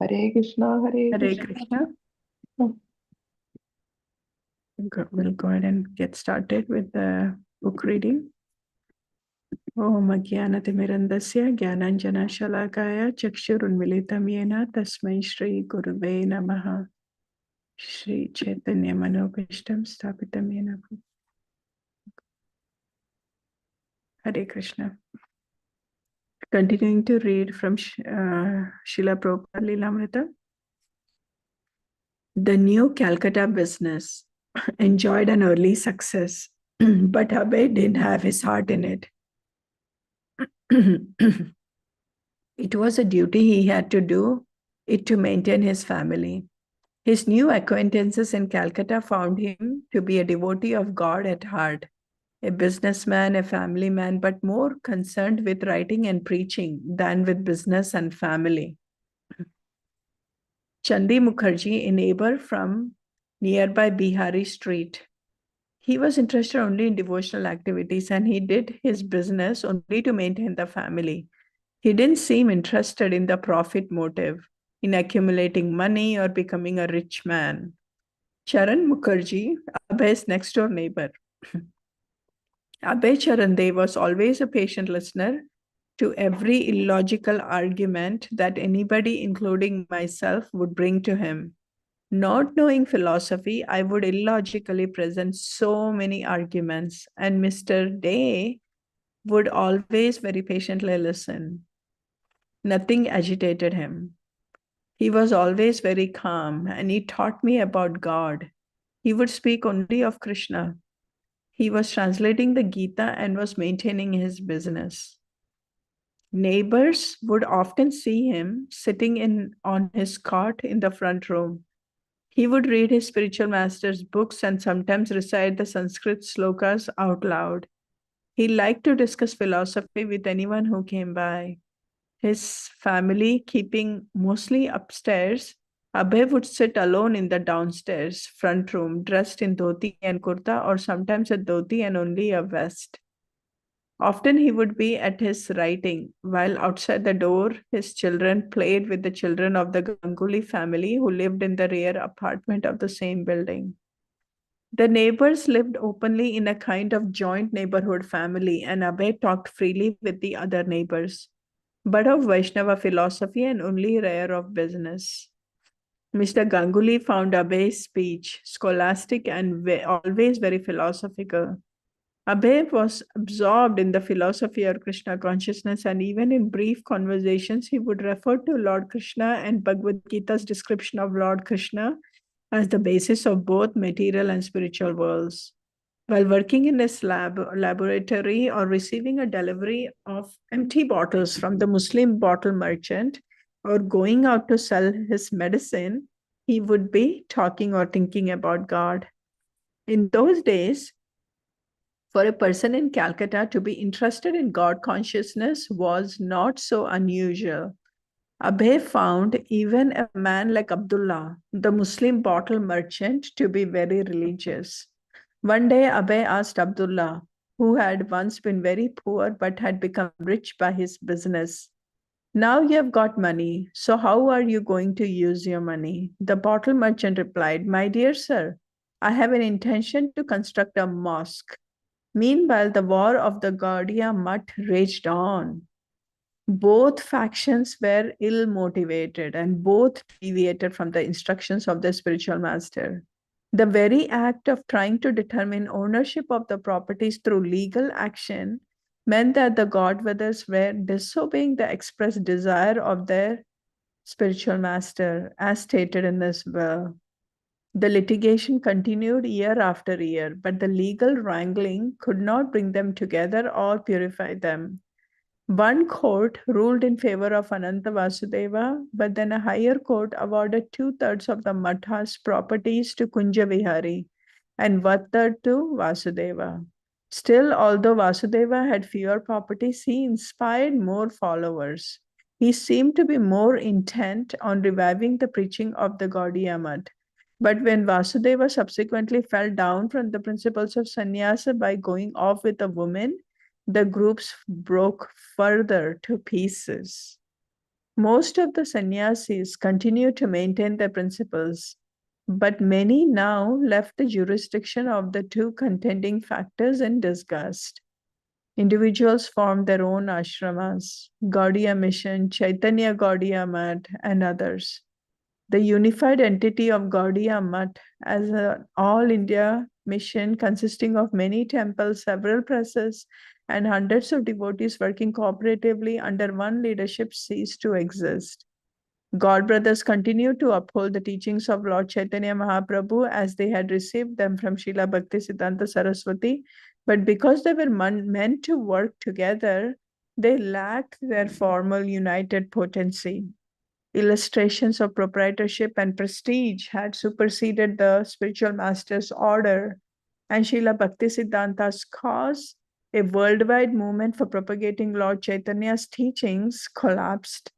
Hare Krishna, Hare Hare Krishna. Krishna. We'll go ahead and get started with the book reading. Om Ajnanatimirandasya Jnananjana Chakshurunmilitam Yena Tasmai Shri Gurave Namaha. Shri Chaitanya Manopishtam Stapitam Yena. Hare Krishna. Continuing to read from Srila Prabhupada Lilamrita. The new Calcutta business enjoyed an early success, but Abhay didn't have his heart in it. It was a duty he had to do it to maintain his family. His new acquaintances in Calcutta found him to be a devotee of God at heart, a businessman, a family man, but more concerned with writing and preaching than with business and family. Chandi Mukherjee, a neighbor from nearby Bihari Street, he was interested only in devotional activities and he did his business only to maintain the family. He didn't seem interested in the profit motive, in accumulating money or becoming a rich man. Charan Mukherjee, Abhay's next door neighbor. Abhay Charandev was always a patient listener to every illogical argument that anybody, including myself, would bring to him. Not knowing philosophy, I would illogically present so many arguments, and Mr. Day would always very patiently listen. Nothing agitated him. He was always very calm, and he taught me about God. He would speak only of Krishna. He was translating the Gita and was maintaining his business. Neighbors would often see him sitting on his cot in the front room. He would read his spiritual master's books and sometimes recite the Sanskrit slokas out loud. He liked to discuss philosophy with anyone who came by. His family keeping mostly upstairs, Abhay would sit alone in the downstairs front room, dressed in dhoti and kurta, or sometimes a dhoti and only a vest. Often he would be at his writing, while outside the door, his children played with the children of the Ganguly family who lived in the rear apartment of the same building. The neighbors lived openly in a kind of joint neighborhood family, and Abhay talked freely with the other neighbors, but of Vaishnava philosophy and only rare of business. Mr. Ganguly found Abhay's speech scholastic and always very philosophical. Abhay was absorbed in the philosophy of Krishna consciousness, and even in brief conversations, he would refer to Lord Krishna and Bhagavad Gita's description of Lord Krishna as the basis of both material and spiritual worlds. While working in his laboratory or receiving a delivery of empty bottles from the Muslim bottle merchant or going out to sell his medicine, he would be talking or thinking about God. In those days, for a person in Calcutta to be interested in God consciousness was not so unusual. Abhay found even a man like Abdullah, the Muslim bottle merchant, to be very religious. One day, Abhay asked Abdullah, who had once been very poor but had become rich by his business, "Now you have got money, so how are you going to use your money?" The bottle merchant replied, "My dear sir, I have an intention to construct a mosque." Meanwhile, the war of the Gaudiya Mutt raged on. Both factions were ill motivated and both deviated from the instructions of the spiritual master. The very act of trying to determine ownership of the properties through legal action meant that the Godfathers were disobeying the express desire of their spiritual master, as stated in this will. The litigation continued year after year, but the legal wrangling could not bring them together or purify them. One court ruled in favor of Ananta Vasudeva, but then a higher court awarded 2/3 of the Matha's properties to Kunja Vihari and 1/3 to Vasudeva. Still, although Vasudeva had fewer properties, he inspired more followers. He seemed to be more intent on reviving the preaching of the Gaudiya Mutt. But when Vasudeva subsequently fell down from the principles of sannyasa by going off with a woman, the groups broke further to pieces. Most of the sannyasis continue to maintain their principles, but many now left the jurisdiction of the two contending factors in disgust. Individuals formed their own ashramas, Gaudiya Mission, Chaitanya Gaudiya Math, and others. The unified entity of Gaudiya Math as an all India mission consisting of many temples, several presses, and hundreds of devotees working cooperatively under one leadership ceased to exist. God brothers continued to uphold the teachings of Lord Chaitanya Mahaprabhu as they had received them from Srila Bhaktisiddhanta Saraswati, but because they were meant to work together, they lacked their formal united potency. Illustrations of proprietorship and prestige had superseded the spiritual master's order, and Srila Bhaktisiddhanta's cause, a worldwide movement for propagating Lord Chaitanya's teachings, collapsed.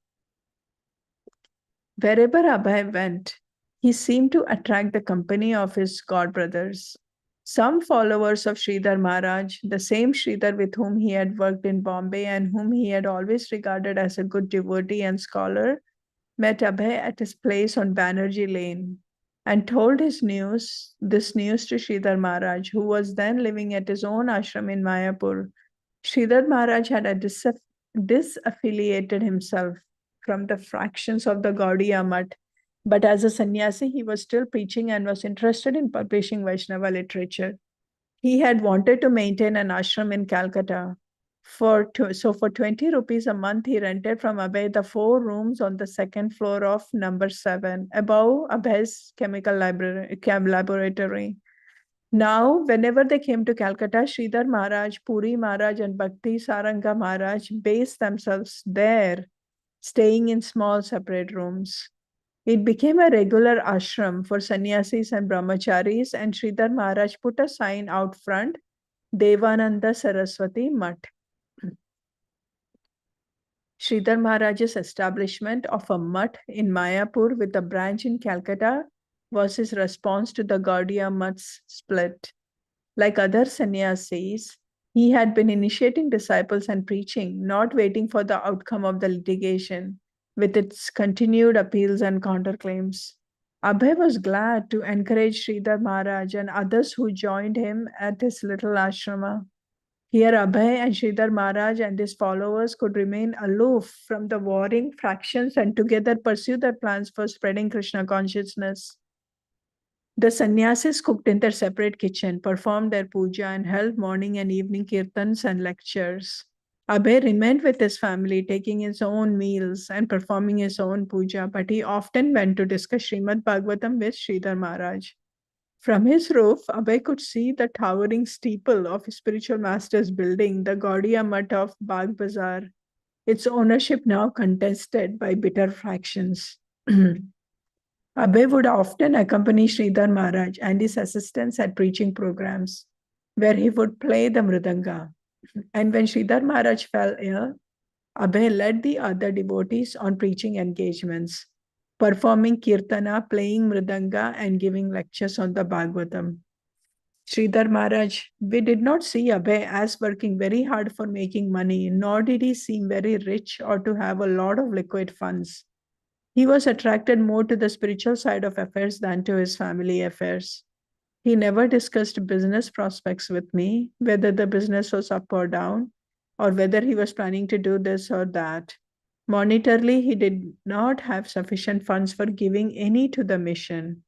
Wherever Abhay went, he seemed to attract the company of his god brothers. Some followers of Sridhar Maharaj, the same Sridhar with whom he had worked in Bombay and whom he had always regarded as a good devotee and scholar, met Abhay at his place on Banerjee Lane and told this news to Sridhar Maharaj, who was then living at his own ashram in Mayapur. Sridhar Maharaj had disaffiliated himself from the fractions of the Gaudiya Math, but as a sannyasi, he was still preaching and was interested in publishing Vaishnava literature. He had wanted to maintain an ashram in Calcutta. For 20 rupees a month, he rented from Abhay the 4 rooms on the second floor of number 7, above Abhay's chemical laboratory. Now, whenever they came to Calcutta, Sridhar Maharaj, Puri Maharaj, and Bhakti Saranga Maharaj based themselves there, staying in small separate rooms. It became a regular ashram for sannyasis and brahmacharis, and Sridhar Maharaj put a sign out front, Devananda Saraswati Math. Sridhar Maharaj's establishment of a math in Mayapur with a branch in Calcutta was his response to the Gaudiya Math's split. Like other sannyasis, he had been initiating disciples and preaching, not waiting for the outcome of the litigation, with its continued appeals and counterclaims. Abhay was glad to encourage Sridhar Maharaj and others who joined him at his little ashrama. Here, Abhay and Sridhar Maharaj and his followers could remain aloof from the warring factions and together pursue their plans for spreading Krishna consciousness. The sannyasis cooked in their separate kitchen, performed their puja, and held morning and evening kirtans and lectures. Abhay remained with his family, taking his own meals and performing his own puja, but he often went to discuss Srimad Bhagavatam with Sridhar Maharaj. From his roof, Abhay could see the towering steeple of his spiritual master's building, the Gaudiya Math of Bagh Bazaar, its ownership now contested by bitter factions. Abhay would often accompany Sridhar Maharaj and his assistants at preaching programs, where he would play the mridanga. And when Sridhar Maharaj fell ill, Abhay led the other devotees on preaching engagements, performing kirtana, playing mridanga, and giving lectures on the Bhagavatam. Sridhar Maharaj, we did not see Abhay as working very hard for making money, nor did he seem very rich or to have a lot of liquid funds. He was attracted more to the spiritual side of affairs than to his family affairs. He never discussed business prospects with me, whether the business was up or down, or whether he was planning to do this or that. Monetarily, he did not have sufficient funds for giving any to the mission.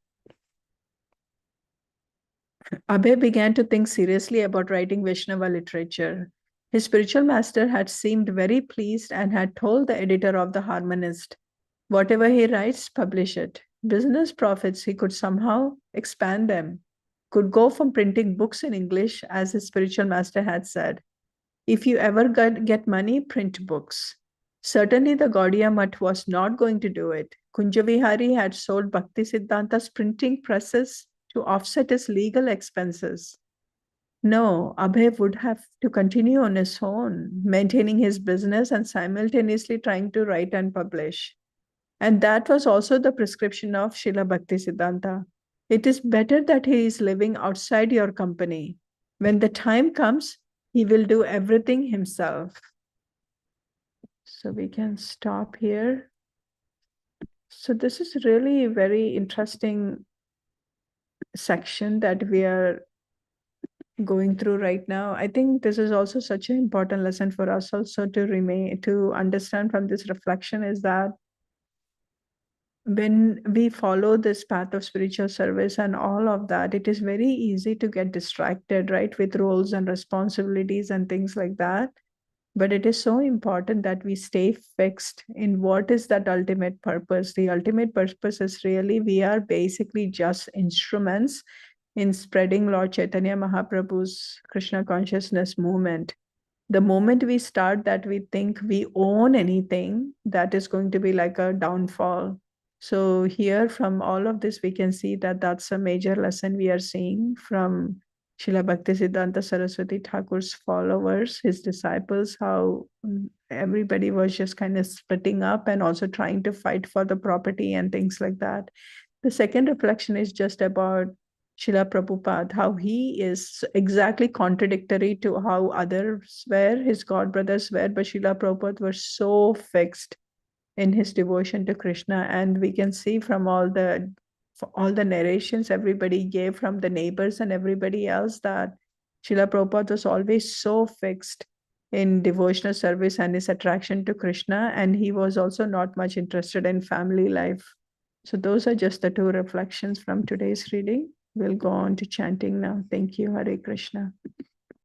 Abhay began to think seriously about writing Vaishnava literature. His spiritual master had seemed very pleased and had told the editor of the Harmonist, whatever he writes, publish it. Business profits, he could somehow expand them, could go from printing books in English, as his spiritual master had said. If you ever get money, print books. Certainly, the Gaudiya Math was not going to do it. Kunjavihari had sold Bhakti Siddhanta's printing presses to offset his legal expenses. No, Abhay would have to continue on his own, maintaining his business and simultaneously trying to write and publish. And that was also the prescription of Srila Bhakti Siddhanta. It is better that he is living outside your company. When the time comes, he will do everything himself. So we can stop here. So this is really a very interesting section that we are going through right now. I think this is also such an important lesson for us also to remain to understand from this reflection is that when we follow this path of spiritual service and all of that, it is very easy to get distracted, right, with roles and responsibilities and things like that. But it is so important that we stay fixed in what is that ultimate purpose. The ultimate purpose is really we are basically just instruments in spreading Lord Chaitanya Mahaprabhu's Krishna consciousness movement. The moment we start that we think we own anything, that is going to be like a downfall. So here from all of this, we can see that that's a major lesson we are seeing from Srila Bhaktisiddhanta Saraswati Thakur's followers, his disciples, how everybody was just kind of splitting up and also trying to fight for the property and things like that. The second reflection is just about Srila Prabhupada, how he is exactly contradictory to how others were, his god brothers were, but Srila Prabhupada was so fixed in his devotion to Krishna. And we can see from all the narrations everybody gave from the neighbors and everybody else that Srila Prabhupada was always so fixed in devotional service and his attraction to Krishna. And he was also not much interested in family life. So those are just the two reflections from today's reading. We'll go on to chanting now. Thank you. Hare Krishna.